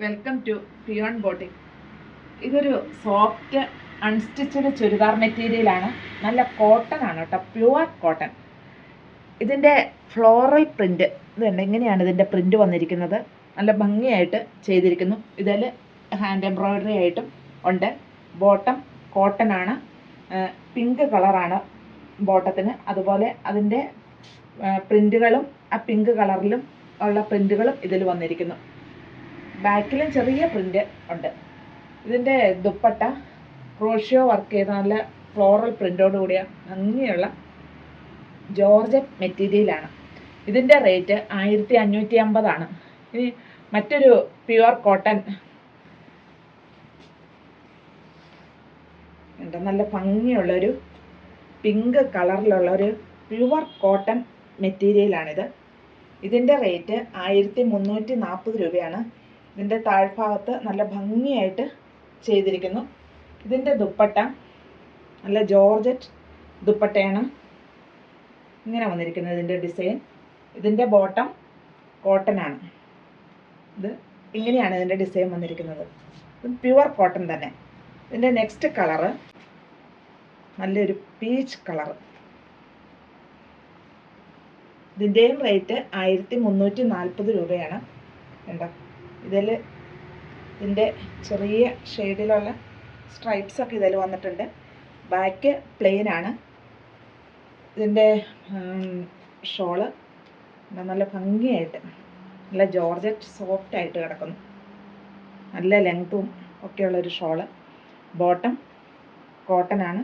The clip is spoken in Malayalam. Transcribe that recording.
Welcome to Peon boutique. ഇതൊരു സോഫ്റ്റ് അൺസ്റ്റിച്ചഡ് ചുരിദാർ മെറ്റീരിയലാണ്. നല്ല കോട്ടൺ ആണ് കേട്ടോ, പ്യുവർ കോട്ടൺ. ഇതിൻ്റെ ഫ്ലോറൽ പ്രിൻ്റ് ഇതുണ്ട്. ഇങ്ങനെയാണ് ഇതിൻ്റെ പ്രിൻ്റ് വന്നിരിക്കുന്നത്. നല്ല ഭംഗിയായിട്ട് ചെയ്തിരിക്കുന്നു. ഇതിൽ ഹാൻഡ് എംബ്രോയ്ഡറി ആയിട്ടും ഉണ്ട്. ബോട്ടം കോട്ടൺ ആണ്, പിങ്ക് കളറാണ് ബോട്ടത്തിന്. അതുപോലെ അതിൻ്റെ പ്രിൻ്റുകളും ആ പിങ്ക് കളറിലും ഉള്ള പ്രിൻ്റുകളും ഇതിൽ വന്നിരിക്കുന്നു. ബാക്കിലും ചെറിയ പ്രിൻ്റ് ഉണ്ട്. ഇതിൻ്റെ ദുപ്പട്ട ക്രോഷ്യോ വർക്ക് ചെയ്ത നല്ല ഫ്ലോറൽ പ്രിൻ്റോട് കൂടിയ ഭംഗിയുള്ള ജോർജറ്റ് മെറ്റീരിയലാണ്. ഇതിൻ്റെ റേറ്റ് 1550 ഇനി മറ്റൊരു പ്യുവർ കോട്ടൺ ഉണ്ട്. നല്ല ഭംഗിയുള്ളൊരു പിങ്ക് കളറിലുള്ളൊരു പ്യുവർ കോട്ടൺ മെറ്റീരിയലാണിത്. ഇതിൻ്റെ റേറ്റ് 1340 രൂപയാണ്. ഇതിൻ്റെ താഴ്ഭാഗത്ത് നല്ല ഭംഗിയായിട്ട് ചെയ്തിരിക്കുന്നു. ഇതിൻ്റെ ദുപ്പട്ട നല്ല ജോർജറ്റ് ദുപ്പട്ടയാണ്. ഇങ്ങനെ വന്നിരിക്കുന്നത് ഇതിൻ്റെ ഡിസൈൻ. ഇതിൻ്റെ ബോട്ടം കോട്ടൺ ആണ്. ഇത് ഇങ്ങനെയാണ് ഇതിൻ്റെ ഡിസൈൻ വന്നിരിക്കുന്നത്. ഇത് പ്യുവർ കോട്ടൺ തന്നെ. ഇതിൻ്റെ നെക്സ്റ്റ് കളറ് നല്ലൊരു പീച്ച് കളറ്. ഇതിൻ്റെയും റേറ്റ് 1340 രൂപയാണ്. കണ്ടോ, ഇതിൻ്റെ ചെറിയ ഷെയ്ഡിലുള്ള സ്ട്രൈപ്സൊക്കെ ഇതിൽ വന്നിട്ടുണ്ട്. ബാക്ക് പ്ലെയിൻ ആണ്. ഇതിൻ്റെ ഷോള് നല്ല ഭംഗിയായിട്ട് നല്ല ജോർജറ്റ് സോഫ്റ്റായിട്ട് കിടക്കുന്നു. നല്ല ലെങ്ത്തും ഒക്കെയുള്ളൊരു ഷോള്. ബോട്ടം കോട്ടൺ ആണ്.